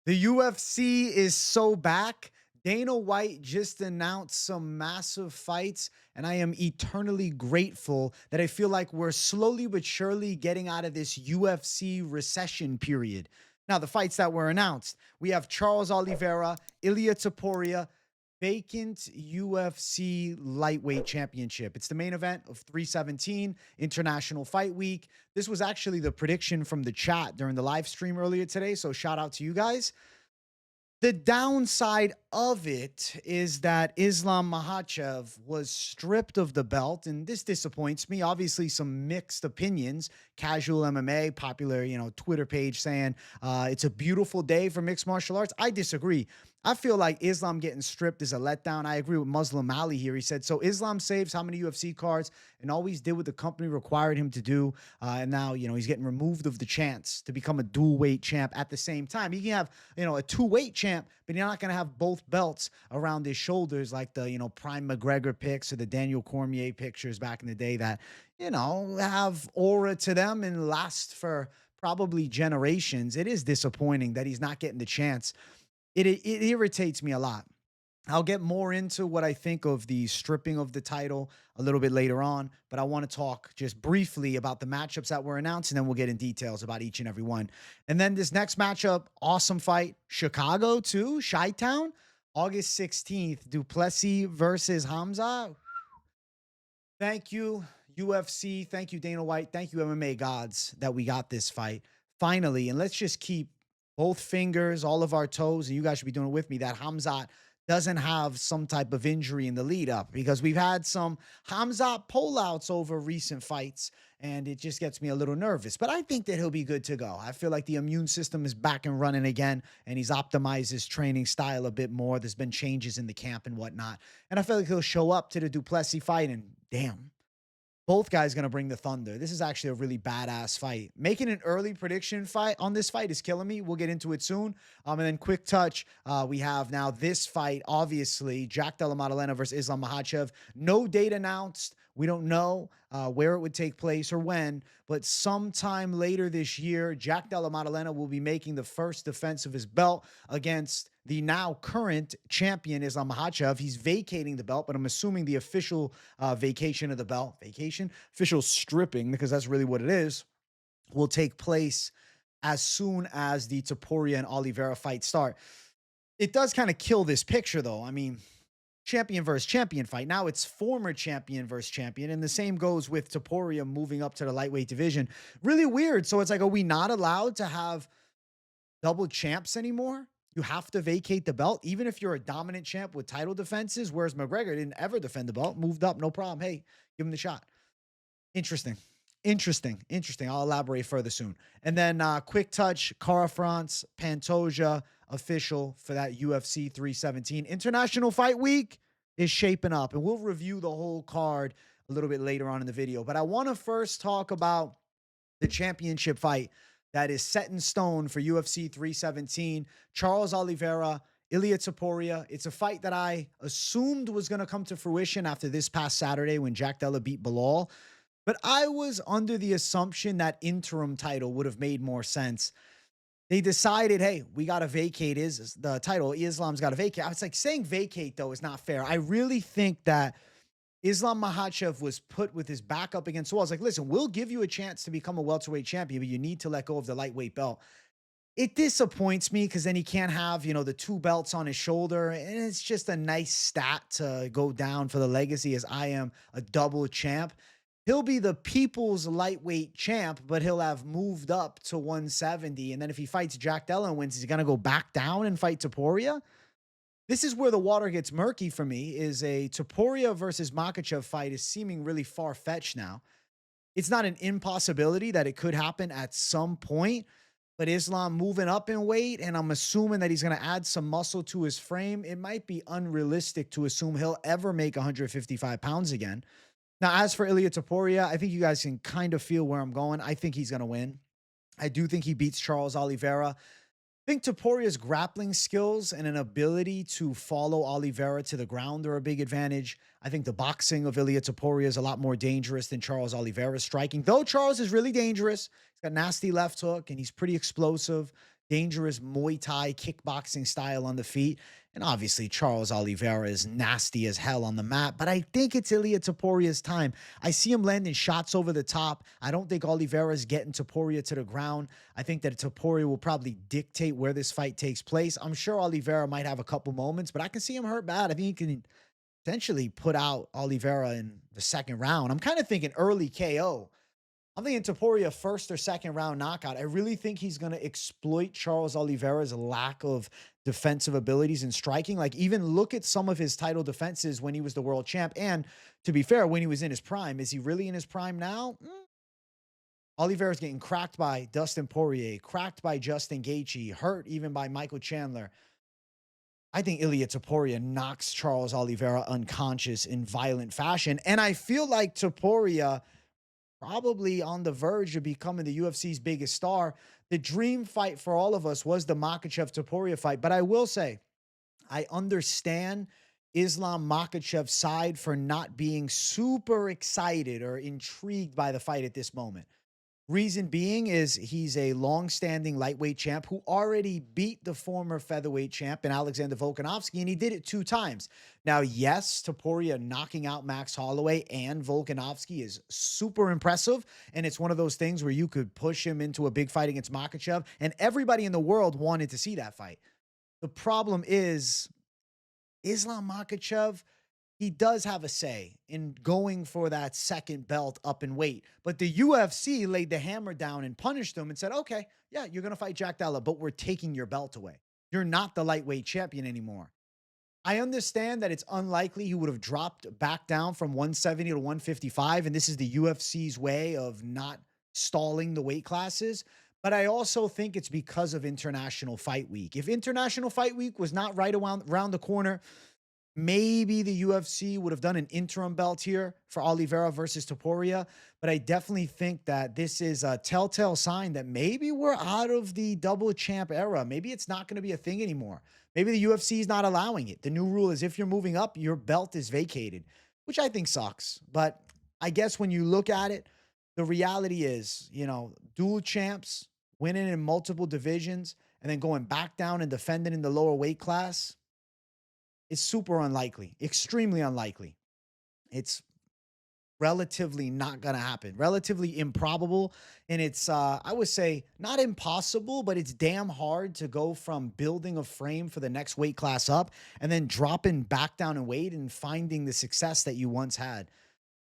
The UFC is so back. Dana White just announced some massive fights, and I am eternally grateful that I feel like we're slowly but surely getting out of this UFC recession period. Now, the fights that were announced, we have Charles Oliveira, Ilia Topuria, vacant UFC lightweight championship. It's the main event of 317 International Fight Week. This was actually the prediction from the chat during the live stream earlier today, so shout out to you guys. The downside of it is that Islam Makhachev was stripped of the belt, and this disappoints me. Obviously, some mixed opinions. Casual MMA, popular, Twitter page saying it's a beautiful day for mixed martial arts. I disagree. I feel like Islam getting stripped is a letdown. I agree with Muslim Ali here. He said, so Islam saves how many UFC cards and always did what the company required him to do. And now, he's getting removed of the chance to become a dual weight champ at the same time. He can have, a two-weight champ, but you're not going to have both belts around his shoulders like the, prime McGregor picks or the Daniel Cormier pictures back in the day that, have aura to them and last for probably generations. It is disappointing that he's not getting the chance. It irritates me a lot. I'll get more into what I think of the stripping of the title a little bit later on, but I want to talk just briefly about the matchups that were announced, and then we'll get in details about each and every one. And then this next matchup, awesome fight, Chicago too, Chi-Town, August 16th, Plessis versus Khamzat. Thank you, UFC. Thank you, Dana White. Thank you, MMA gods, that we got this fight finally. And let's just keep both fingers, all of our toes, and you guys should be doing it with me, that Khamzat doesn't have some type of injury in the lead up, because we've had some Khamzat pullouts over recent fights, and it just gets me a little nervous. But I think that he'll be good to go. I feel like the immune system is back and running again, and he's optimized his training style a bit more. There's been changes in the camp and whatnot. And I feel like he'll show up to the Plessis fight, and damn, both guys going to bring the thunder. This is actually a really badass fight. Making an early prediction fight on this fight is killing me. We'll get into it soon. And then quick touch, we have now this fight, obviously, Jack Della Maddalena versus Islam Makhachev. No date announced. We don't know where it would take place or when, but sometime later this year, Jack Della Maddalena will be making the first defense of his belt against the now current champion, Islam Makhachev. He's vacating the belt, but I'm assuming the official vacation of the belt, official stripping, because that's really what it is, will take place as soon as the Topuria and Oliveira fight start. It does kind of kill this picture, though. I mean, champion versus champion fight. Now it's former champion versus champion. And the same goes with Topuria moving up to the lightweight division. Really weird. So it's like, are we not allowed to have double champs anymore? You have to vacate the belt, even if you're a dominant champ with title defenses, whereas McGregor didn't ever defend the belt, moved up, no problem. Hey, give him the shot. Interesting. I'll elaborate further soon. And then quick touch, Cara France, Pantoja, official for that UFC 317. International Fight Week is shaping up, and we'll review the whole card a little bit later on in the video. But I want to first talk about the championship fight that is set in stone for UFC 317. Charles Oliveira, Ilia Topuria. It's a fight that I assumed was going to come to fruition after this past Saturday when Jack Della beat Bilal. But I was under the assumption that interim title would have made more sense. They decided, hey, we got to vacate the title. Islam's got to vacate. I was like, saying vacate, though, is not fair. I really think that Islam Makhachev was put with his back up against the wall. I was like, listen, we'll give you a chance to become a welterweight champion, but you need to let go of the lightweight belt. It disappoints me because then he can't have, the two belts on his shoulder. And it's just a nice stat to go down for the legacy as I am a double champ. He'll be the people's lightweight champ, but he'll have moved up to 170. And then if he fights Jack Della and wins, he's going to go back down and fight Topuria. This is where the water gets murky for me, is a Topuria versus Makhachev fight is seeming really far-fetched now. It's not an impossibility that it could happen at some point, but Islam moving up in weight, and I'm assuming that he's going to add some muscle to his frame. It might be unrealistic to assume he'll ever make 155 pounds again. Now, as for Ilia Topuria, I think you guys can kind of feel where I'm going. I think he's going to win. I do think he beats Charles Oliveira. I think Topuria's grappling skills and an ability to follow Oliveira to the ground are a big advantage. I think the boxing of Ilia Topuria is a lot more dangerous than Charles Oliveira's striking, though Charles is really dangerous. He's got nasty left hook, and he's pretty explosive. dangerous Muay Thai kickboxing style on the feet. And obviously, Charles Oliveira is nasty as hell on the mat, but I think it's Ilia Topuria's time. I see him landing shots over the top. I don't think Oliveira is getting Topuria to the ground. I think that Topuria will probably dictate where this fight takes place. I'm sure Oliveira might have a couple moments, but I can see him hurt bad. I think he can potentially put out Oliveira in the second round. I'm kind of thinking early KO. I'm thinking Topuria first or second round knockout. I really think he's going to exploit Charles Oliveira's lack of defensive abilities and striking. Like, even look at some of his title defenses when he was the world champ. And to be fair, when he was in his prime. Is he really in his prime now? Oliveira's getting cracked by Dustin Poirier, cracked by Justin Gaethje, hurt even by Michael Chandler. I think Ilia Topuria knocks Charles Oliveira unconscious in violent fashion. And I feel like Topuria probably on the verge of becoming the UFC's biggest star. The dream fight for all of us was the Makhachev-Topuria fight. But I will say, I understand Islam Makhachev's side for not being super excited or intrigued by the fight at this moment. Reason being is he's a long-standing lightweight champ who already beat the former featherweight champ in Alexander Volkanovski, and he did it 2 times. Now, yes, Topuria knocking out Max Holloway and Volkanovski is super impressive, and it's one of those things where you could push him into a big fight against Makhachev, and everybody in the world wanted to see that fight. The problem is Islam Makhachev, he does have a say in going for that second belt up in weight. But the UFC laid the hammer down and punished him and said, okay, yeah, you're going to fight Jack Della, but we're taking your belt away. You're not the lightweight champion anymore. I understand that it's unlikely he would have dropped back down from 170 to 155, and this is the UFC's way of not stalling the weight classes. But I also think it's because of International Fight Week. If International Fight Week was not right around the corner, maybe the UFC would have done an interim belt here for Oliveira versus Topuria, but I definitely think that this is a telltale sign that maybe we're out of the double champ era. Maybe it's not going to be a thing anymore. Maybe the UFC is not allowing it. The new rule is if you're moving up, your belt is vacated, which I think sucks. But I guess when you look at it, the reality is, dual champs, winning in multiple divisions, and then going back down and defending in the lower weight class, it's super unlikely, extremely unlikely. It's relatively not going to happen, relatively improbable. And it's, I would say, not impossible, but it's damn hard to go from building a frame for the next weight class up and then dropping back down in weight and finding the success that you once had.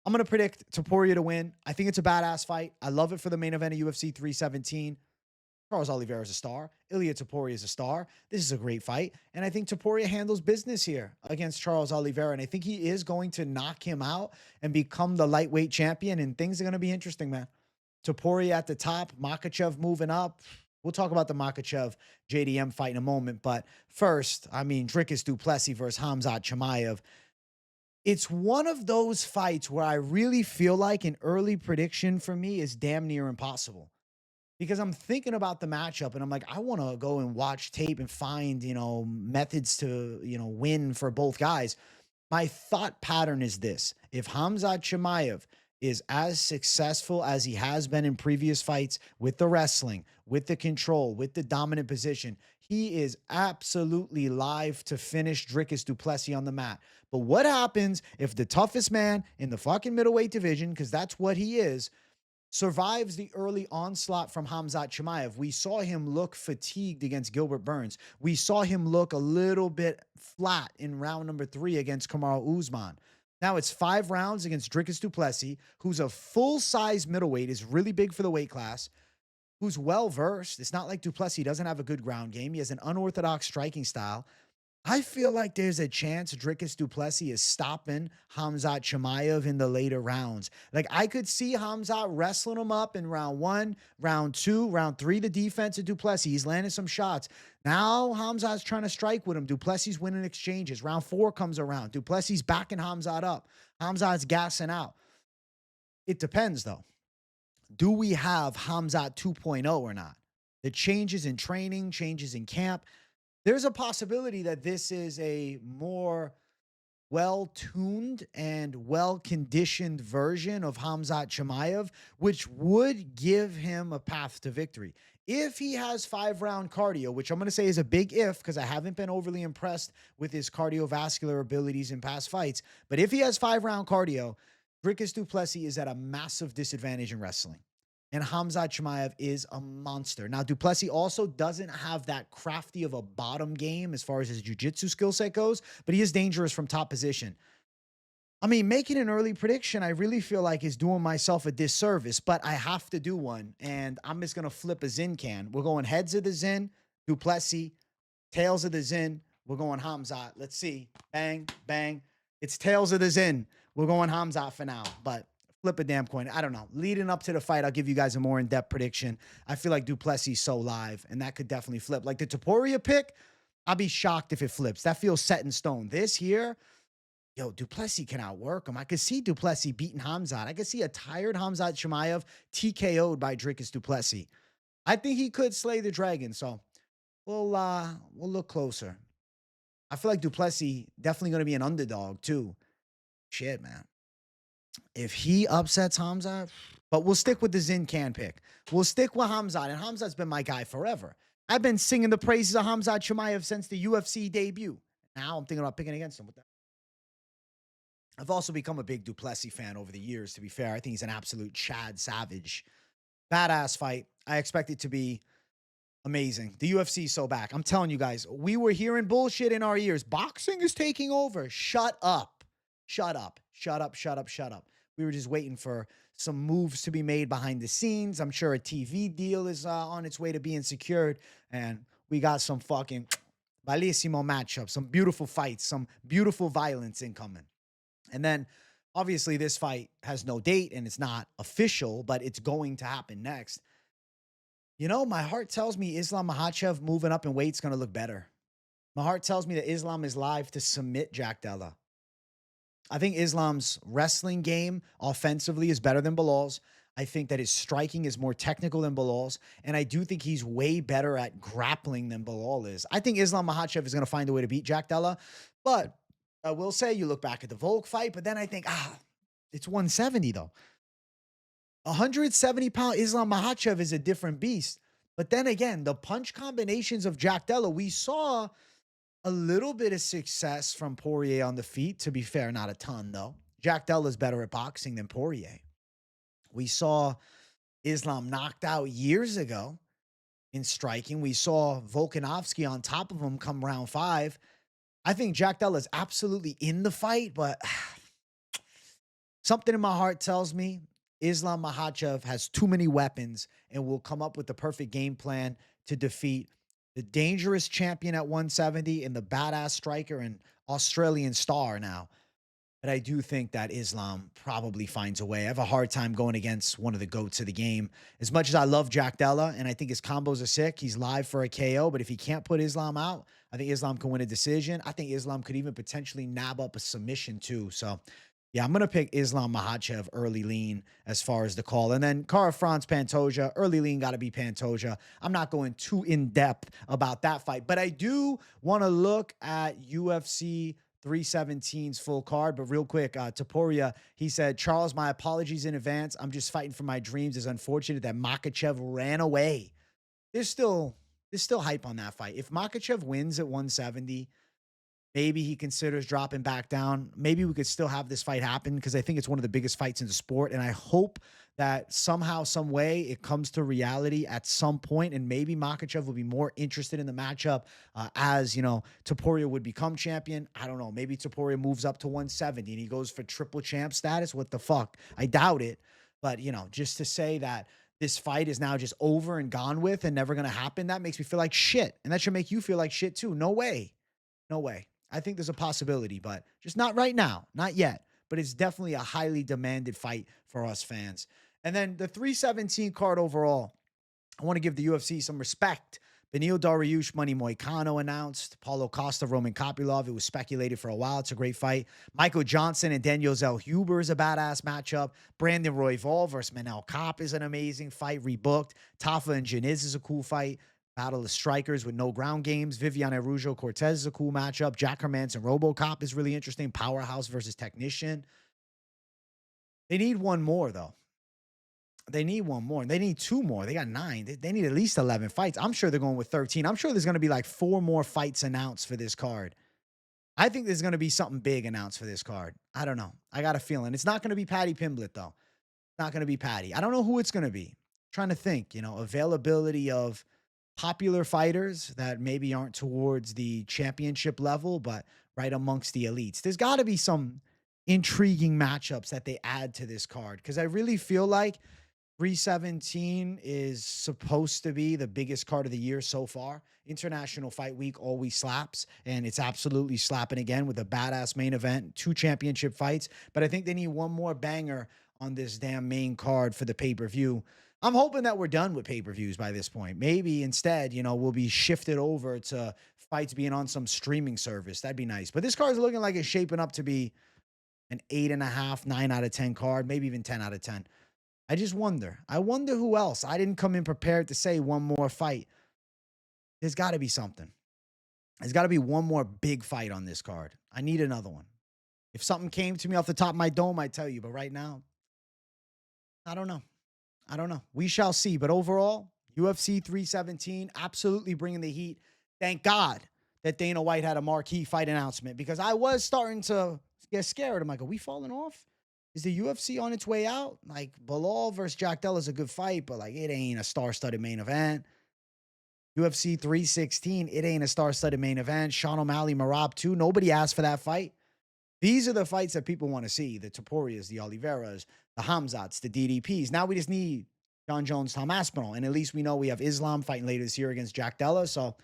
I'm going to predict Topuria to win. I think it's a badass fight. I love it for the main event of UFC 317. Charles Oliveira is a star. Ilia Topuria is a star. This is a great fight. And I think Topuria handles business here against Charles Oliveira. And I think he is going to knock him out and become the lightweight champion. And things are going to be interesting, man. Topuria at the top, Makhachev moving up. We'll talk about the Makhachev JDM fight in a moment. But first, Dricus du Plessis versus Khamzat Chimaev. It's one of those fights where I really feel like an early prediction for me is damn near impossible. Because I'm thinking about the matchup and I'm like, I want to go and watch tape and find, methods to, win for both guys. My thought pattern is this. If Khamzat Chimaev is as successful as he has been in previous fights with the wrestling, with the control, with the dominant position, he is absolutely live to finish Dricus du Plessis on the mat. But what happens if the toughest man in the fucking middleweight division, because that's what he is, survives the early onslaught from Khamzat Chimaev? We saw him look fatigued against Gilbert Burns. We saw him look a little bit flat in round number 3 against Kamaru Usman. Now it's 5 rounds against Dricus du Plessis, who's a full-size middleweight, is really big for the weight class, who's well-versed. It's not like du Plessis doesn't have a good ground game. He has an unorthodox striking style. I feel like there's a chance Dricus du Plessis is stopping Khamzat Chimaev in the later rounds. Like, I could see Khamzat wrestling him up in round 1, round 2, round 3, the defense of du Plessis. He's landing some shots. Now Khamzat's trying to strike with him. Du Plessis winning exchanges. Round 4 comes around. Du Plessis backing Khamzat up. Khamzat's gassing out. It depends, though. Do we have Khamzat 2.0 or not? The changes in training, changes in camp. There's a possibility that this is a more well-tuned and well-conditioned version of Khamzat Chimaev, which would give him a path to victory. If he has 5-round cardio, which I'm going to say is a big if because I haven't been overly impressed with his cardiovascular abilities in past fights. But if he has 5-round cardio, Dricus du Plessis is at a massive disadvantage in wrestling. And Khamzat Chimaev is a monster. Now, du Plessis also doesn't have that crafty of a bottom game as far as his jiu-jitsu skill set goes, but he is dangerous from top position. I mean, making an early prediction, I really feel like is doing myself a disservice, but I have to do one, and I'm just going to flip a Zin can. We're going heads of the Zin, du Plessis, tails of the Zin, we're going Khamzat. Let's see. Bang, bang. It's tails of the Zin. We're going Khamzat for now, but flip a damn coin. I don't know. Leading up to the fight, I'll give you guys a more in-depth prediction. I feel like du Plessis is so live, and that could definitely flip. Like the Topuria pick, I'll be shocked if it flips. That feels set in stone. This here, yo, du Plessis can outwork him. I could see du Plessis beating Khamzat. I could see a tired Khamzat Chimaev TKO'd by Dricus du Plessis. I think he could slay the dragon, so we'll look closer. I feel like du Plessis definitely going to be an underdog too. Shit, man. If he upsets Khamzat, but we'll stick with the Zin can pick. We'll stick with Khamzat, and Khamzat's been my guy forever. I've been singing the praises of Khamzat Chimaev since the UFC debut. Now I'm thinking about picking against him with that. I've also become a big du Plessis fan over the years, to be fair. I think he's an absolute Chad Savage. Badass fight. I expect it to be amazing. The UFC is so back. I'm telling you guys, we were hearing bullshit in our ears. Boxing is taking over. Shut up. Shut up. Shut up. Shut up. Shut up. We were just waiting for some moves to be made behind the scenes. I'm sure a TV deal is on its way to being secured. And we got some fucking bellissimo matchups, some beautiful fights, some beautiful violence incoming. And then, obviously, this fight has no date and it's not official, but it's going to happen next. You know, my heart tells me Islam Makhachev moving up in weight is going to look better. My heart tells me that Islam is live to submit Jack Della. I think Islam's wrestling game offensively is better than Bilal's. I think that his striking is more technical than Bilal's. And I do think he's way better at grappling than Bilal is. I think Islam Makhachev is going to find a way to beat Jack Della. But I will say, you look back at the Volk fight, but then I think, it's 170 though. 170-pound Islam Makhachev is a different beast. But then again, the punch combinations of Jack Della, we saw a little bit of success from Poirier on the feet. To be fair, not a ton though. Jack Della's better at boxing than Poirier. We saw Islam knocked out years ago in striking. We saw Volkanovski on top of him come round 5. I think Jack Della is absolutely in the fight, but something in my heart tells me Islam Makhachev has too many weapons and will come up with the perfect game plan to defeat the dangerous champion at 170 and the badass striker and Australian star now. But I do think that Islam probably finds a way. I have a hard time going against one of the GOATs of the game. As much as I love Jack Della and I think his combos are sick, he's live for a KO. But if he can't put Islam out, I think Islam can win a decision. I think Islam could even potentially nab up a submission too. So, yeah, I'm going to pick Islam Makhachev early lean as far as the call. And then Kara France Pantoja, early lean got to be Pantoja. I'm not going too in-depth about that fight. But I do want to look at UFC 317's full card. But real quick, Topuria, he said, Charles, my apologies in advance. I'm just fighting for my dreams. It's unfortunate that Makhachev ran away. There's still hype on that fight. If Makhachev wins at 170, maybe he considers dropping back down. Maybe we could still have this fight happen because I think it's one of the biggest fights in the sport. And I hope that somehow, some way it comes to reality at some point. And maybe Makhachev will be more interested in the matchup as, you know, Topuria would become champion. I don't know. Maybe Topuria moves up to 170 and he goes for triple champ status. What the fuck? I doubt it. But, you know, just to say that this fight is now just over and gone with and never going to happen, that makes me feel like shit. And that should make you feel like shit too. No way. No way. I think there's a possibility, but just not right now. Not yet. But it's definitely a highly demanded fight for us fans. And then the 317 card overall, I want to give the UFC some respect. Beneil Dariush, Money Moicano announced. Paulo Costa, Roman Kopylov. It was speculated for a while. It's a great fight. Michael Johnson and Daniel Zellhuber is a badass matchup. Brandon Royval versus Manel Kape is an amazing fight. Rebooked. Tafa and Janiz is a cool fight. Battle of strikers with no ground games. Viviane Araujo Cortez is a cool matchup. Jack Hermanson RoboCop is really interesting. Powerhouse versus Technician. They need one more, though. They need one more. They need two more. They got 9. They need at least 11 fights. I'm sure they're going with 13. I'm sure there's going to be like 4 more fights announced for this card. I think there's going to be something big announced for this card. I don't know. I got a feeling. It's not going to be Paddy Pimblett, though. It's not going to be Paddy. I don't know who it's going to be. I'm trying to think, availability of popular fighters that maybe aren't towards the championship level, but right amongst the elites. There's got to be some intriguing matchups that they add to this card, because I really feel like 317 is supposed to be the biggest card of the year so far. International Fight Week always slaps, and it's absolutely slapping again with a badass main event, 2 championship fights. But I think they need one more banger on this damn main card for the pay-per-view. I'm hoping that we're done with pay-per-views by this point. Maybe instead, we'll be shifted over to fights being on some streaming service. That'd be nice. But this card's looking like it's shaping up to be an 8.5, 9 out of 10 card, maybe even 10 out of 10. I just wonder. I wonder who else. I didn't come in prepared to say one more fight. There's got to be something. There's got to be one more big fight on this card. I need another one. If something came to me off the top of my dome, I'd tell you. But right now, I don't know. We shall see. But overall, UFC 317, absolutely bringing the heat. Thank God that Dana White had a marquee fight announcement, because I was starting to get scared. I'm like, are we falling off? Is the UFC on its way out? Like, Bilal versus Jack Della is a good fight, but like, it ain't a star-studded main event. UFC 316, it ain't a star-studded main event. Sean O'Malley, Marab 2, nobody asked for that fight. These are the fights that people want to see. The Topurias, the Oliveiras, the Khamzats, the DDPs. Now we just need John Jones, Tom Aspinall. And at least we know we have Islam fighting later this year against Jack Della. So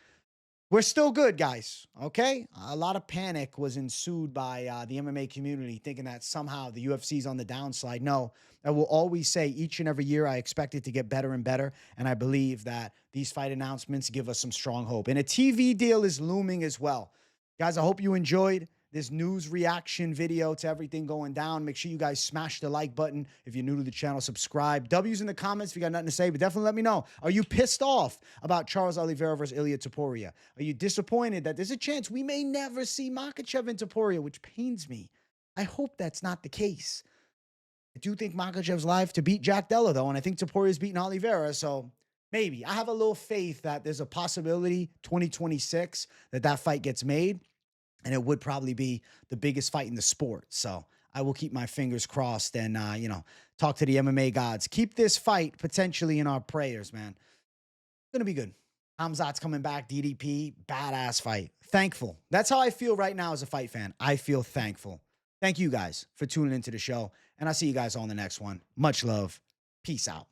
we're still good, guys. Okay? A lot of panic was ensued by the MMA community, thinking that somehow the UFC's on the downslide. No, I will always say each and every year I expect it to get better and better. And I believe that these fight announcements give us some strong hope. And a TV deal is looming as well. Guys, I hope you enjoyed this news reaction video to everything going down. Make sure you guys smash the like button. If you're new to the channel, subscribe. W's in the comments if you got nothing to say, but definitely let me know. Are you pissed off about Charles Oliveira versus Ilia Topuria? Are you disappointed that there's a chance we may never see Makhachev and Topuria, which pains me? I hope that's not the case. I do think Makhachev's live to beat Jack Della, though, and I think Topuria's beating Oliveira, so maybe. I have a little faith that there's a possibility 2026 that fight gets made. And it would probably be the biggest fight in the sport. So I will keep my fingers crossed and, talk to the MMA gods. Keep this fight potentially in our prayers, man. It's going to be good. Khamzat's coming back, DDP, badass fight. Thankful. That's how I feel right now as a fight fan. I feel thankful. Thank you guys for tuning into the show. And I'll see you guys on the next one. Much love. Peace out.